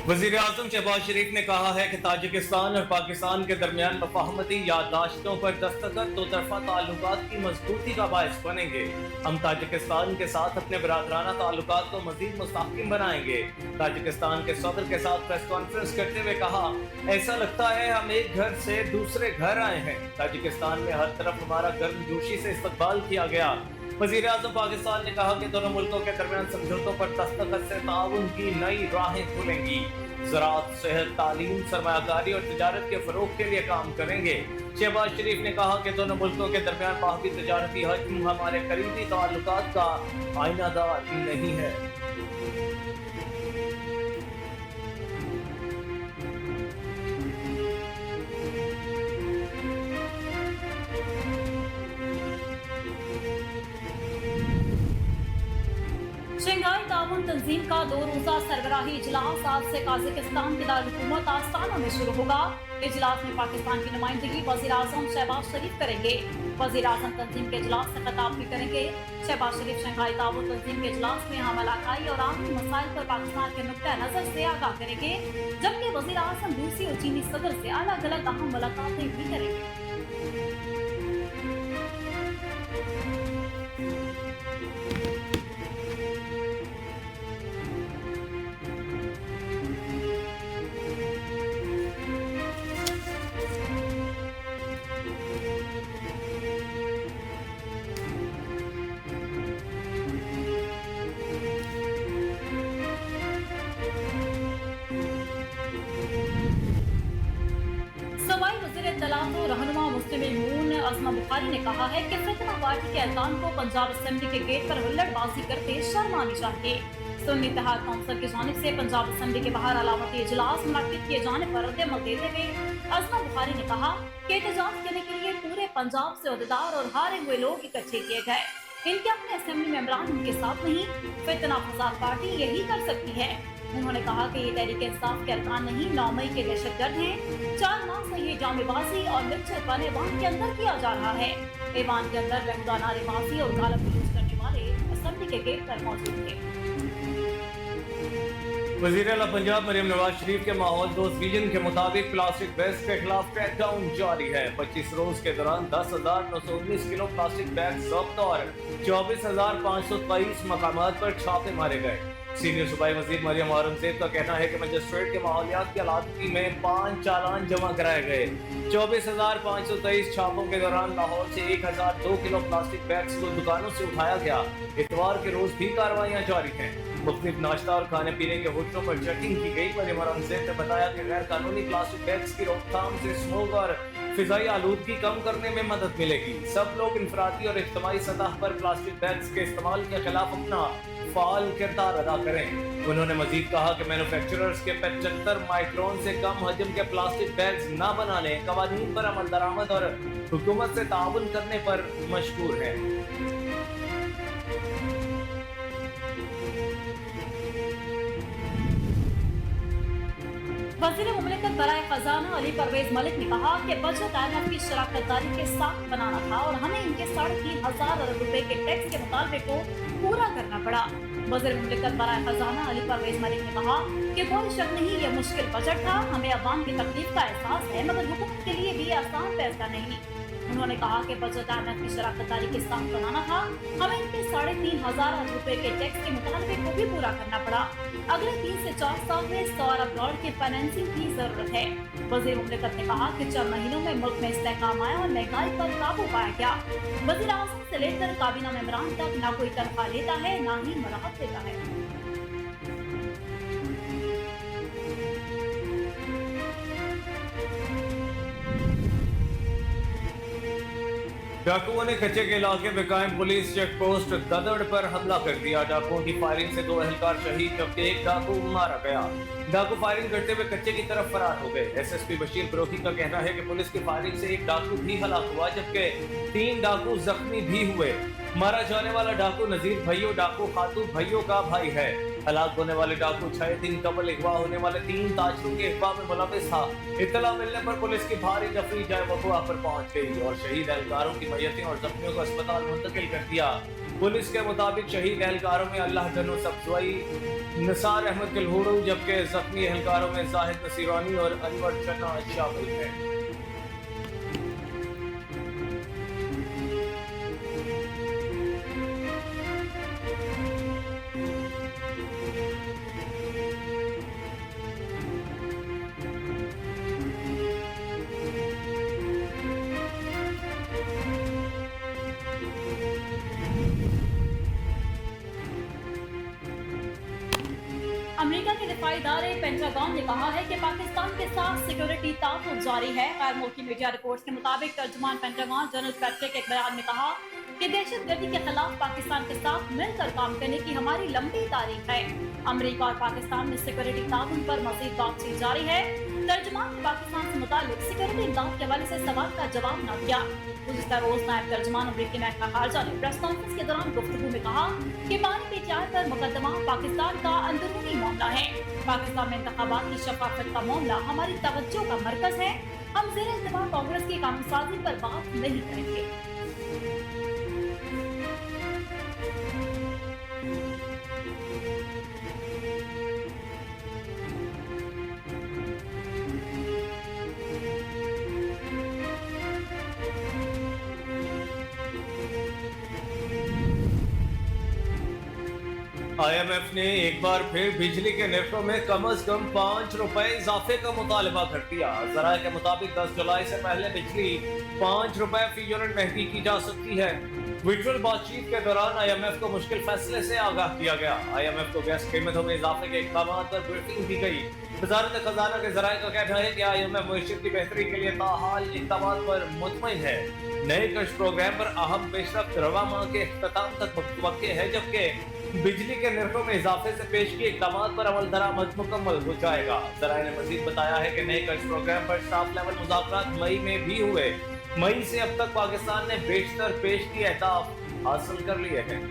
वज़ीर आज़म शहबाज शरीफ ने कहा है कि ताजिकिस्तान और पाकिस्तान के दरमियान मफाहमती याददाश्तों पर दस्तखत दो तरफा ताल्लुकात की मजबूती का बायस बनेंगे। हम ताजिकिस्तान के साथ अपने बरादराना ताल्लुकात को मजीद मुस्तहकम बनाएंगे। ताजिकिस्तान के सदर के साथ प्रेस कॉन्फ्रेंस करते हुए कहा, ऐसा लगता है हम एक घर से दूसरे घर आए हैं। ताजिकिस्तान में हर तरफ हमारा गर्मजोशी से इस्तकबाल किया गया। वज़ीर आज़म पाकिस्तान ने कहा कि दोनों मुल्कों के दरमियान समझौतों पर दस्तखत से ताउन की नई राहें खुलेंगी। ज़राअत, सेहत, तालीम, सरमायाकारी और तिजारत के फ़रोग़ के लिए काम करेंगे। शहबाज शरीफ ने कहा कि दोनों मुल्कों के दरमियान बाहमी तिजारती हजम हमारे करीबी ताल्लुकात का आईनादार नहीं है। शंघाई ताउन तंजीम का 2 रोज़ा सरबराही इजलास आज से काज़ाकिस्तान के दारुल-हुकूमत आस्ताना में शुरू होगा। इजलास में पाकिस्तान की नुमाइंदगी वज़ीर आज़म शहबाज शरीफ करेंगे। वज़ीर आज़म तंजीम के इजलास से खिताब भी करेंगे। शहबाज शरीफ शंघाई ताउन तंजीम के इजलास में हमलाकाई और आलमी मसाइल पर पाकिस्तान के नुक्ता नज़र से आगाह करेंगे, जबकि वज़ीर आज़म रूसी और चीनी सदर से अलग अलग अहम मुलाकातें भी करेंगे। रहनुमा मुस्लिम अज़मा बुखारी ने कहा है कि फितना पार्टी के अरकान को पंजाब असेंबली के गेट पर हुल्लड़बाजी करते शर्म आनी चाहिए। सुन्नी इत्तेहाद काउंसिल की जानिब से पंजाब असेंबली के बाहर अलामती इजलास मुनक्किद किए जाने पर रद्द-ए-अमल देते हुए अज़मा बुखारी ने कहा कि एहतजाज करने के लिए पूरे पंजाब से अहदेदार और हारे हुए लोग इकट्ठे किए गए। इनके अपने असेंबली मेंबरान उनके साथ नहीं, फितना फसाद पार्टी यही कर सकती है। उन्होंने कहा कि ये तहरीक इंसाफ के अरकान नहीं, 9 मई के दहशतगर्द हैं। 4 माह से ये जामेबाजी और मिक्सचरपन ऐवान के अंदर किया जा रहा है। ऐवान के अंदर बेहुदा नारेबाजी और गालत यूज करने वाले असेंबली के गेट पर मौजूद थे। वज़ीर आला पंजाब मरियम नवाज शरीफ के माहौल दोस्त विजन के मुताबिक प्लास्टिक बैग्स के खिलाफ क्रैकडाउन जारी है। 25 रोज के दौरान 10,919 किलो प्लास्टिक बैग जब्त और 24,523 मकामात पर छापे मारे गए। सीनियर सूबाई वजीर मरियम औरंगजेब का कहना है कि मजिस्ट्रेट के माहौलियात की अलादगी में 5 चालान जमा कराए गए। 24,523 छापों के दौरान लाहौर से 1,002 किलो प्लास्टिक बैग्स को दुकानों से उठाया गया। इतवार के रोज भी कार्रवाइयां जारी हैं। मुख्तलिफ नाश्ता और खाने पीने के होटलों पर चेकिंग की गई। मरियम औरंगजेब ने बताया कि गैर कानूनी प्लास्टिक बैग्स की रोकथाम से स्मोक और फिजाई आलूदगी कम करने में मदद मिलेगी। सब लोग इंफरादी और इज्तिमाई सतह पर प्लास्टिक बैग्स के इस्तेमाल के खिलाफ अपना फाल किरदार अदा करें। उन्होंने मजीद कहा कि मैन्युफैक्चरर्स के 75 माइक्रोन से कम हजम के प्लास्टिक बैग्स न बनाने, कवानीन पर अमल दरामद और हुकूमत से ताउन करने पर मशहूर है। वज़ीर मुमलिकत बराए खजाना अली परवेज मलिक ने कहा कि बजट IMF की शराकत दारी के साथ बनाना था और हमें इनके 3,500 अरब रुपए के टैक्स के मुतालबे को पूरा करना पड़ा। वज़ीर मुमलिकत बराए खजाना अली परवेज मलिक ने कहा कि कोई शक नहीं, ये मुश्किल बजट था। हमें अवाम की तकलीफ का एहसास है, मगर हुकूमत के लिए भी आसान फैसला नहीं। उन्होंने कहा कि बजट IMF की शराकत दारी के साथ बनाना था। हमें इनके 3,500 अरब रुपए के टैक्स के मुतालबे को भी पूरा करना पड़ा। अगले 3 से 4 साल में 100 अरब डॉलर की फाइनेंसिंग की जरूरत है। वज़ीर मुमलिकत ने कहा कि 4 महीनों में मुल्क में इस्तेहकाम आया और महंगाई पर काबू पाया गया। वज़ीर आज़म से लेकर काबीना मेंबरान तक न कोई तनख्वाह लेता है, न ही मराहत देता है। डाकुओं ने कच्चे के इलाके में कायम पुलिस चेक पोस्ट ददड़ पर हमला कर दिया। डाकुओं की फायरिंग से 2 एहलकार शहीद, जबकि 1 डाकू मारा गया। डाकू फायरिंग करते हुए कच्चे की तरफ फरार हो गए। SSP बशीर बरोखी का कहना है कि पुलिस की फायरिंग से 1 डाकू भी हलाक हुआ, जबकि 3 डाकू जख्मी भी हुए। मारा जाने वाला डाकू नजीर भैयो डाकू खातू भैयो का भाई है। हलाक होने वाले डाकू 6 दिन कबल अगवा होने वाले 3 ताजरों के अगवा में मुलविस था। इत्तला मिलने पर पुलिस की भारी जफरी जाए वक़ुआ पर पहुंच गई और शहीद एहलकारों की मैयतें और जख्मियों को अस्पताल मुंतकिल कर दिया। पुलिस के मुताबिक शहीद एहलकारों में अल्लाह जन्नत अफजई, निसार अहमद किलहूड़ू, जबकि जख्मी एहलकारों में जाहिद नसीरानी और अनवर चन्ना शामिल हैं। अमेरिका के दिफाई इदारे पेंटागन ने कहा है कि पाकिस्तान के साथ सिक्योरिटी ताउन जारी है। गैर मुल्की मीडिया रिपोर्ट्स के मुताबिक तर्जुमान पेंटागन जनरल पैट्रिक एक बयान में कहा कि दहशतगर्दी के खिलाफ पाकिस्तान के साथ मिलकर काम करने की हमारी लंबी तारीख है। अमेरिका और पाकिस्तान में सिक्योरिटी ताउन पर मजीद बातचीत जारी है। तर्जुमान ने पाकिस्तान से मुताल्लिक सिक्योरिटी इमदाद के हवाले से सवाल का जवाब न दिया। गुज़िश्ता रोज नायब तर्जुमान अमरीकी महकमा खारजा ने प्रेस कॉन्फ्रेंस के दौरान गुफ्तगू में कहा कि पानी पीटीआई पर मुकदमा पाकिस्तान का अंदरूनी मामला है। पाकिस्तान में इंतखाबात की शफाफत का मामला हमारी तवज्जो का मरकज है। हम ज़ेर इल्तिमा कांग्रेस की कानूनसाजी पर बात नहीं करेंगे। IMF ने एक बार फिर बिजली के नेटों में कम से कम 5 रुपए इजाफे का मुतालबा कर दिया। ज़राए के मुताबिक 10 जुलाई से पहले बिजली 5 रुपए फी यूनिट महंगी की जा सकती है। वर्चुअल बातचीत के दौरान IMF को मुश्किल फैसले से आगाह किया गया। IMF को गैस कीमतों में इजाफे के इक़दाम पर ब्रीफिंग दी गई। वज़ारत खजाना के ज़राए का कहना है कि IMF मईशत की बेहतरी के लिए ताहाल इक़दाम पर मुतमईन है। नए कर्ज प्रोग्राम पर अहम पेशरफ्त रवा माह के इख्तिताम तक मुतवक्के है, जबकि बिजली के निर्खों में इजाफे से पेश किए इक़दाम पर अमल दरामद मुकम्मल हो जाएगा। ज़राए ने मज़ीद बताया है कि नए कर्ज प्रोग्राम पर टॉप लेवल मुज़ाकरात मई में भी हुए। मई से अब तक पाकिस्तान ने बेशतर पेश किए अहदाफ हासिल कर लिए हैं।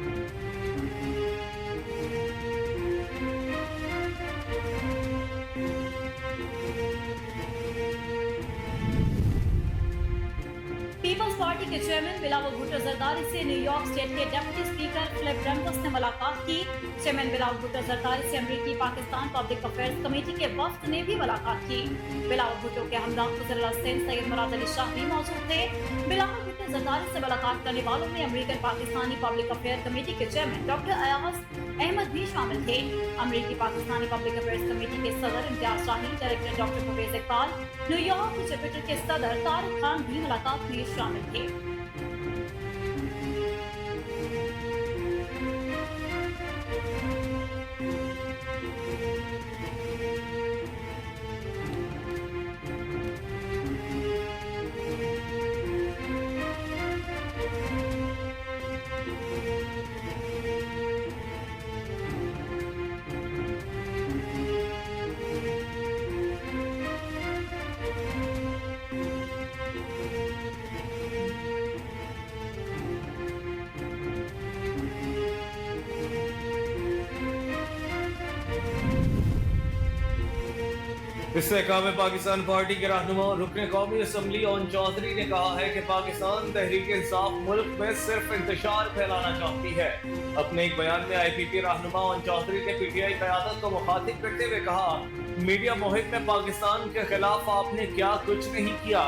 पीपल्स पार्टी के चेयरमैन बिलावल भुट्टो जरदारी से न्यूयॉर्क स्टेट के डेप्यूटी स्पीकर फिलिप रेमकस ने मुलाकात की। चेयरमैन बिलावल भुट्टो जरदारी से अमेरिकी पाकिस्तान पब्लिक अफेयर्स कमेटी के वफ्द ने भी मुलाकात की। बिलावल भुट्टो के हमदम वज़ीर सैयद मुराद अली शाह भी मौजूद थे। बिलावल भुट्टो जरदारी से मुलाकात करने वालों में American Pakistani public affair committee के चेयरमैन डॉक्टर अयाज अहमद भी शामिल थे। अमेरिकी पाकिस्तानी पब्लिक अफेयर्स कमेटी के सदर Imtiaz Shahi, director doctor Parvez Iqbal, New York chapter के सदर तारिक खान भी मुलाकात में शामिल थे। इस्तेहकाम पाकिस्तान पार्टी के रहनुमा रुकन कौमी असम्बली ओन चौधरी ने कहा है कि पाकिस्तान तहरीक इंसाफ मुल्क में सिर्फ इंतशार फैलाना चाहती है। अपने एक बयान में IPP रहनुमा ओन चौधरी ने PTI क़यादत को मुखातिब करते हुए कहा, मीडिया मुहिम में पाकिस्तान के खिलाफ आपने क्या कुछ नहीं किया।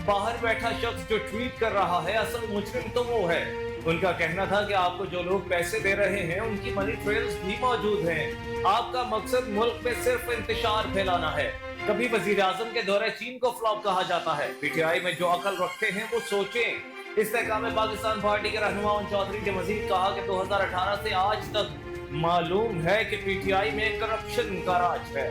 बाहर बैठा शख्स जो ट्वीट कर रहा है, असल मुजरिम तो वो है। उनका कहना था कि आपको जो लोग पैसे दे रहे हैं उनकी मनी ट्रेल्स भी मौजूद हैं। आपका मकसद मुल्क में सिर्फ इंतशार फैलाना है। कभी वजीर आजम के दौरे चीन को फ्लॉप कहा जाता है। PTI में जो अकल रखते हैं वो सोचें। इस्तेहकाम पाकिस्तान पार्टी के रहनुमा चौधरी ने मजीद कहा कि 2018 से आज तक मालूम है कि PTI में करप्शन का राज है।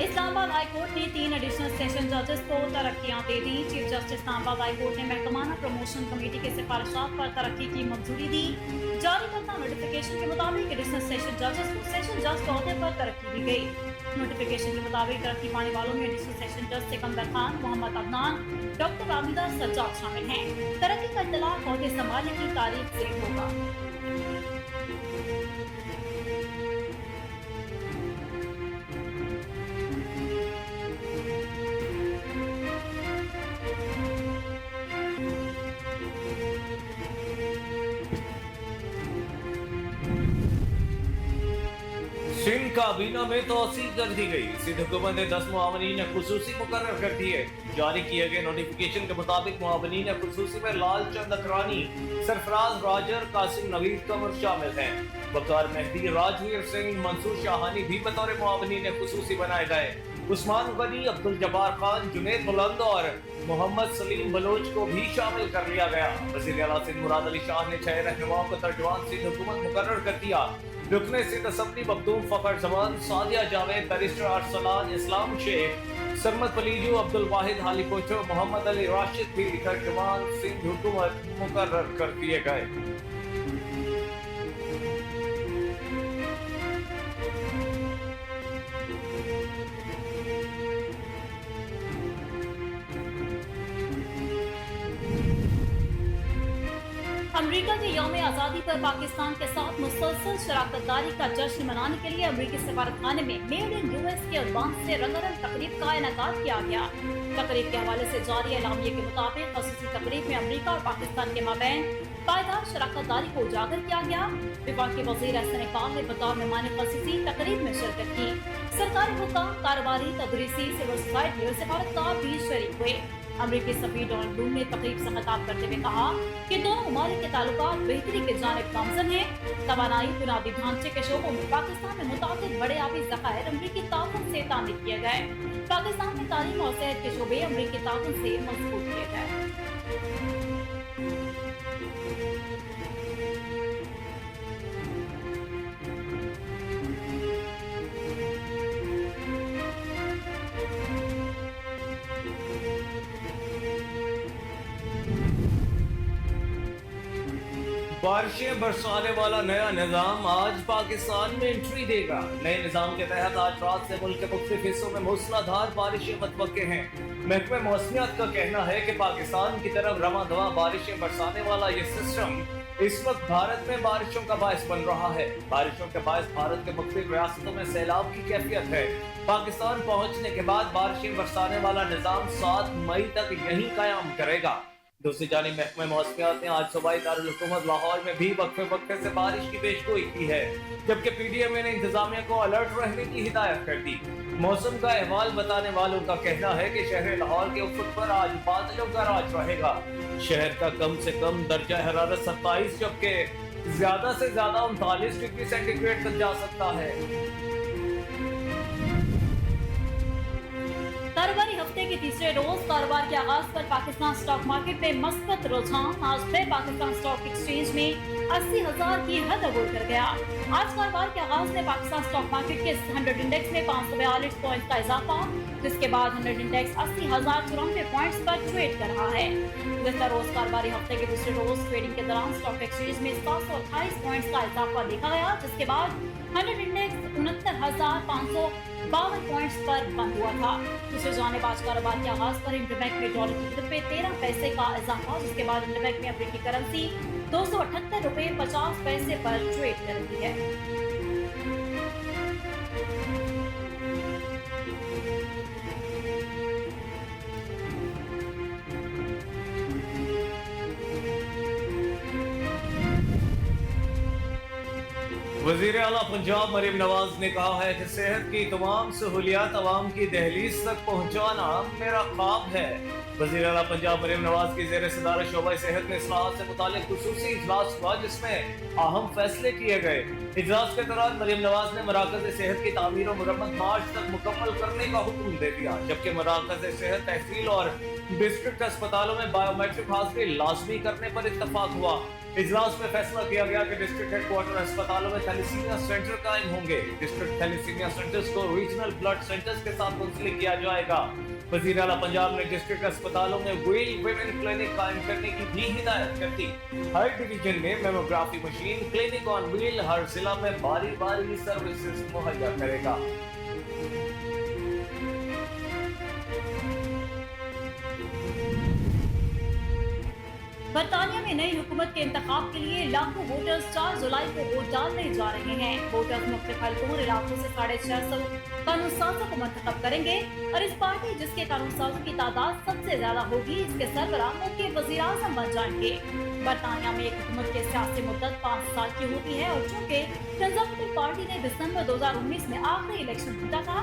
इस्लामाबाद हाई कोर्ट ने 3 एडिशनल सेशन जजेस को तरक्कियां दे दी। Chief justice Islamabad high court ने महकमाना प्रमोशन कमेटी के सिफारिशात पर तरक्की की मंजूरी दी। जारी करता नोटिफिकेशन के मुताबिक एडिशनल सेशन जजेस को सेशन जज के ओहदे पर तरक्की दी गई। नोटिफिकेशन के मुताबिक तरक्की पाने वालों में एडिशनल सेशन जज सिकंदर खान, मोहम्मद अदनान, डॉक्टर आबिदा सज्जाद शामिल हैं। तरक्की का इत्तलाक ओहदे संभालने की तारीख से होगा। काबीना में तोसी कर दी गई। सिंध हुकूमत ने 10 मुआवनीन खुसूसी मुकर्रर कर दिए। जारी किए गए नोटिफिकेशन के मुताबिक मुआवनीन खुसूसी में लाल चंद अकरानी, सरफराज राजर, कासिम नवीद कमर शामिल हैं। वकार मेहदी, राजवीर सिंह, मंसूर शाहानी भी बतौर मुआवनीन खुसूसी बनाए गए। उस्मान गनी, अब्दुल जब्बार खान, जुनैद बुलंद और मोहम्मद सलीम बलोच को भी शामिल कर लिया गया। वज़ीर आला सिंध मुराद अली शाह ने 6 रहनुमाओं को तर्जुमान सिंध हुकूमत मुकर्रर कर दिया। रुकने सिंध असम्बली मखदूम फखर जमान, सादिया जावेद, बैरिस्टर अरसलान इस्लाम शेख, सरमत पलीजू, अब्दुल वाहिद हाली पोचो, मोहम्मद अली राशिद भी तर्जुमान सिंध हुकूमत मुकर्रर कर दिए गए। अमेरिका के यौम आज़ादी पर पाकिस्तान के साथ मुसलसल शराकतदारी का जश्न मनाने के लिए अमेरिकी सफारतखाने में मेड इन यूएस के उद्वान से रंगारंग तकरीब का इनेकाद किया गया। तकरीब के हवाले से जारी एलामिया के मुताबिक खसूसी तकरीब में अमेरिका और पाकिस्तान के माबैन पायदार शराकतदारी को उजागर किया गया। विफाकी वज़ीर एहसन इकबाल ने बतौर मेहमान खसूसी तकरीब में शिरकत की। सरकारी हुक्म, कारोबारी, तदरीसी, सिविल सोसाइटी और सफारतकार भी शरीक हुए। अमरीकी सफीर डोनाल्ड ब्लूम ने तकरीब से खिताब करते हुए कहा कि दोनों ममालिक के ताल्लुकात बेहतरी के जानिब गामजन हैं। तवानाई, बुनियादी ढांचे के शोबों में पाकिस्तान में मुताबिक बड़े आबी ज़खायर अमरीकी ताउन से तामीर किए गए। पाकिस्तान में तालीम और सेहत के शोबे अमरीकी ताउन से मजबूत किए गए। बारिशें बरसाने वाला नया निजाम आज पाकिस्तान में एंट्री देगा। नए निजाम के तहत आज रात से मुल्क के मुख्तलिफ हिस्सों में मूसलाधार बारिशें मुतवक्के हैं। महकमे मौसमियात का कहना है कि पाकिस्तान की तरफ रवां दवा बारिशें बरसाने वाला ये सिस्टम इस वक्त भारत में बारिशों का बायस बन रहा है। बारिशों के बायस भारत के मुख्तलिफ रियासतों में सैलाब की कैफियत है। पाकिस्तान पहुंचने के बाद बारिशें बरसाने वाला निजाम 7 मई तक यहीं कायम करेगा। दूसरी जानिब महकमे मौसमियात ने आज सूबाई दारुल हुकूमत लाहौर में भी वक्फे वक्फे से बारिश की पेशगोई की है, जबकि पीडीएमए ने इंतजामिया को अलर्ट रहने की हिदायत कर दी। मौसम का अहवाल बताने वालों का कहना है कि शहर लाहौर के उफक पर आज बादलों का राज रहेगा। शहर का कम से कम दर्जा हरारत 27 जबकि ज्यादा से ज्यादा 39 डिग्री सेंटीग्रेड तक जा सकता है। कारोबारी हफ्ते के तीसरे रोज कारोबार के आगाज पर पाकिस्तान स्टॉक मार्केट में मस्बत रुझान। आज फिर पाकिस्तान स्टॉक एक्सचेंज में 80,000 की हद अबूर कर गया। आज कारोबार के आगाज में पाकिस्तान स्टॉक मार्केट के 100 इंडेक्स में 542 पॉइंट का इजाफा, जिसके बाद 100 इंडेक्स 80,094 पॉइंट्स पर ट्रेड कर रहा है। गुज़श्ता रोज कारोबारी हफ्ते के दूसरे रोज ट्रेडिंग के दौरान स्टॉक एक्सचेंज में 728 पॉइंट्स का इजाफा देखा गया, जिसके बाद 100 इंडेक्स 69,552 पॉइंट्स पर बंद हुआ था। दूसरी जानिब आज कारोबार के आगाज पर इंटरबैंक में डॉलर की कीमत में 13 पैसे का इजाफा, जिसके बाद इंटरबैंक में अमेरिकी करेंसी 278 रुपए 50 पैसे पर ट्रेड कर रही है। वज़ीर आला पंजाब मरीम नवाज ने कहा है कि सेहत की तमाम सहूलियात अवाम की दहलीज तक पहुँचाना मेरा ख्वाब है। वज़ीर आला पंजाब मरीम नवाज की ज़ेर सदारत शोबा सेहत में इस्लाहात से मुतालिक खुसूसी इजलास हुआ, जिसमें अहम फैसले किए गए। इजलास के दौरान मरीम नवाज ने मराकज़ सेहत की तामीर और मुरम्मत मार्च तक मुकम्मल करने का हुक्म दे दिया, जबकि मराकज़ सेहत, तहसील और डिस्ट्रिक्ट अस्पतालों में बायोमेट्रिक हाजिरी लाजमी करने पर इत्तफाक हुआ। इजलास में फैसला किया गया कि डिस्ट्रिक्ट हेडक्वार्टर अस्पतालों में थैलेसीमिया सेंटर कायम होंगे। डिस्ट्रिक्ट थैलेसीमिया सेंटर्स को रीजनल ब्लड सेंटर्स के साथ मुंसलिक किया जाएगा। वज़ीर आला पंजाब ने डिस्ट्रिक्ट अस्पतालों में व्हील वुमेन क्लिनिक कायम करने की भी हिदायत कर दी। हर डिवीजन में mammography machine, clinic on wheel हर जिला में बारी बारी सर्विसेज मुहैया करेगा। बरतानिया में नई हुकूमत के इंतखाब के लिए लाखों वोटर्स 4 जुलाई को वोट डालने जा रहे हैं। वोटर्स मुख्तलिफ हलकों और इलाकों से 650 कानून साजों को मंतखब करेंगे और इस पार्टी जिसके कानून साजों की तादाद सबसे ज्यादा होगी, इसके सरबराह मुख्य वज़ीर आज़म बन जाएंगे। बरतानिया में एक हुकूमत की सियासी मुद्दत 5 साल की होती है और चूँकि कंजर्वेटिव पार्टी ने दिसंबर 2019 में आखिरी इलेक्शन जीता था,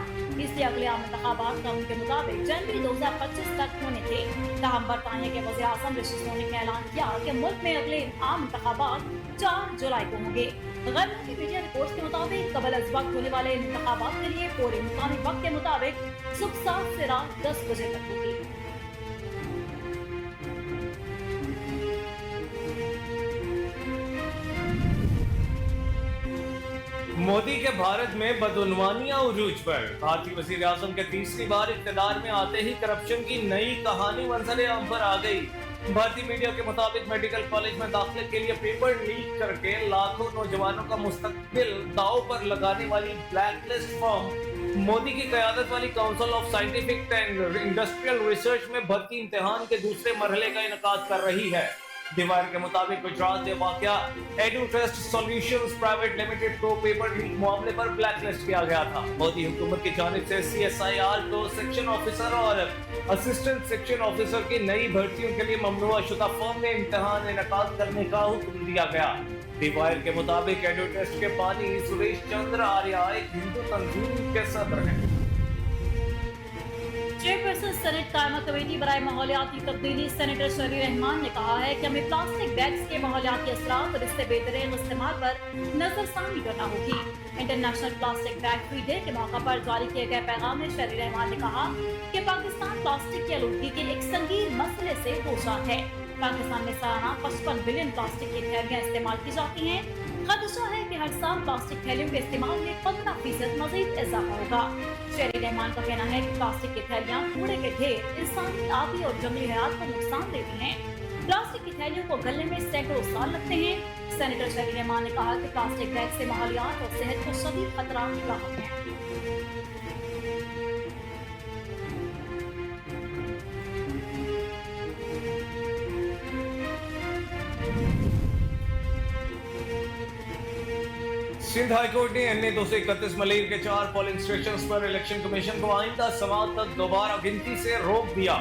इसलिए अगले आम इंतखाबात कानून के मुताबिक जनवरी 2025 तक होने थे। ताहम बरतानिया के वज़ीर आज़म ऋषि सुनक ने ऐलान किया कि मुल्क में अगले आम इंतखाबात 4 जुलाई को होंगे। गैर मुल्की मीडिया रिपोर्ट्स के मुताबिक कबल अज वक्त होने वाले इंतखाबात के लिए पूरे मुकामी वक्त के मुताबिक सुबह 7 से रात 10 बजे तक होगी। मोदी के भारत में बदउनवानियां उरूज पर। भारतीय वज़ीर आज़म के तीसरी बार इक़्तिदार में आते ही करप्शन की नई कहानी मंजर आम पर आ गई। भारतीय मीडिया के मुताबिक मेडिकल कॉलेज में दाखिले के लिए पेपर लीक करके लाखों नौजवानों का मुस्तकबिल दांव पर लगाने वाली ब्लैकलिस्ट फर्म मोदी की क़यादत वाली council of scientific and industrial research में भर्ती इम्तिहान के दूसरे मरहले का इनेकाद कर रही है। दीवार के मुताबिक गुजरात में वाक़या एडुट्रस्ट सॉल्यूशंस प्राइवेट लिमिटेड को पेपर लीक मामले पर ब्लैकलिस्ट किया गया था। मोदी हुकूमत की जानिब से CSIR को सेक्शन ऑफिसर और असिस्टेंट सेक्शन ऑफिसर की नई भर्तियों के लिए ममनुआ शुदा फर्म में इम्तिहान इनेकाद करने का हुक्म दिया गया। दीवार के मुताबिक एडुट्रस्ट के बानी सुरेश चंद्र आर्या एक हिंदू तंजीम के सदर हैं। चेयरपर्सन सेनेट कायमा कमेटी बराए माहौलियाती तब्दीली सेनेटर शरीर रहमान ने कहा है कि हमें प्लास्टिक बैग्स के माहौलियाती असरात और इससे बेहतरीन इस्तेमाल पर नजरसानी करना होगी। International plastic bag free day के मौका पर जारी किए गए पैगाम में शरीर रहमान ने कहा कि पाकिस्तान प्लास्टिक की आलूदगी के एक संगीन मसले से दोचार है। पाकिस्तान में सालाना 55 बिलियन प्लास्टिक की थैलियां इस्तेमाल की जाती हैं। खदशा है कि हर साल प्लास्टिक थैलियों के इस्तेमाल में 15% मजीद इजाफा होगा। शहरी रहमान का कहना है कि प्लास्टिक की थैलियां कूड़े के ढेर इंसानी, आबी और जंगली हयात को नुकसान देती हैं। प्लास्टिक की थैलियों को गलने में सैकड़ों साल लगते हैं। सेनेटर शहरी रहमान ने कहा कि प्लास्टिक बैग से माहौलियात और सेहत को शदीद खतरा लाक है। सिंध हाईकोर्ट ने NA 231 मलिर के 4 पोलिंग स्टेशन पर इलेक्शन कमीशन को आइंदा समाअत तक दोबारा गिनती से रोक दिया।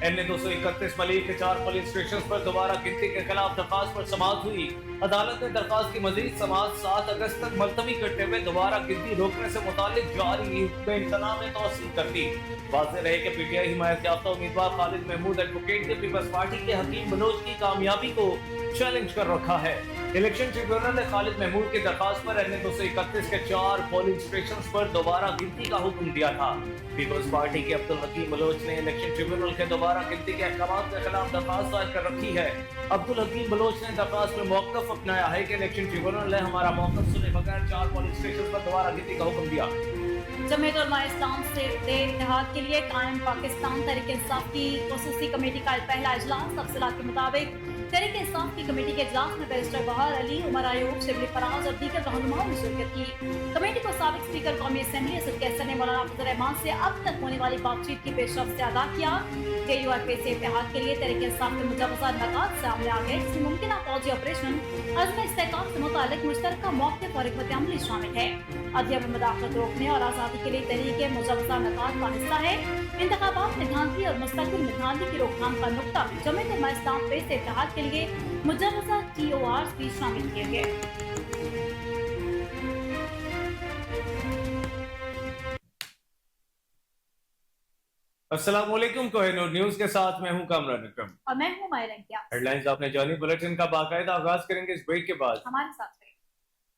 NA 231 मलिर के 4 पोलिंग स्टेशन पर दोबारा गिनती के खिलाफ दरखास्त पर समाअत हुई। अदालत ने दरखास्त की मजीद समाअत 7 अगस्त तक मुलतवी करते हुए दोबारा गिनती रोकने से मुतालिक जारी हुक्म इम्तना में तौसील कर दी। वाज़ेह रहे कि PTI हिमायत याफ्ता उम्मीदवार खालिद महमूद एडवोकेट ने पीपल्स पार्टी के हकीम बलोच की कामयाबी को चैलेंज कर रखा है। इलेक्शन ट्रिब्यूनल ने खालिद महमूद की दरखास्त पर NA 231 के 4 पोलिंग स्टेशन पर दोबारा गिनती का हुक्म दिया था। पीपल्स पार्टी के अब्दुल हकीम बलोच ने इलेक्शन ट्रिब्यूनल के दोबारा गिनती के अहकाम के खिलाफ दरखास्त दायर कर रखी है। अब्दुल हकीम बलोच ने दरखास्त में मौक़िफ़ अपनाया है कि इलेक्शन ट्रिब्यूनल ने हमारा मौक़िफ़ सुने बगैर 4 पोलिंग स्टेशन पर दोबारा गिनती का हुक्म दिया। जमीयत उलमा इस्लाम से इत्तेहाद के लिए कायम पाकिस्तान तहरीक इंसाफ की खुसूसी कमेटी का पहला इजलास तफसीलात के मुताबिक तहरीक इंसाफ की कमेटी के इजलास में बैरिस्टर बहार अली, उमर आयूब, शिबली फराज और दीगर रहनुमाओं ने शिरकत की। कमेटी को साबिक स्पीकर कौमी असेंबली असद कैसर ने मौलाना फजल रहमान से अब तक होने वाली बातचीत की पेशरफ से आगाह किया। JURP से इत्तेहाद के लिए तहरीक इंसाफ के मुजवजा नकात सामने आ गए, जिसमें मुमकिन फौजी ऑपरेशन अज़्म इस्तेहकाम से मुतालिक मुश्तरका मौक़िफ़ और हिकमत अमली शामिल है। अदलिया में मुदाखलत रोकने और आज़ादी के लिए तहरीक मुजवजा नकात का हिस्सा है। इंतखाबात में धांधली और मुस्तक़बिल में धांधली की रोकथाम का नुक्ता भी जमीयत उलमा इस्लाम प्रेस से इत्तेहाद के लिए मुजवजा TORs भी शामिल किए गए। अस्सलाम वालेकुम, कोहिनूर न्यूज़ के साथ मैं हूं कामरान अकरम और मैं हूं मायरा इंतियाज़। हेडलाइंस आपने जानी। बुलेटिन का बाकायदा आगाज करेंगे इस ब्रेक के बाद। हमारे साथ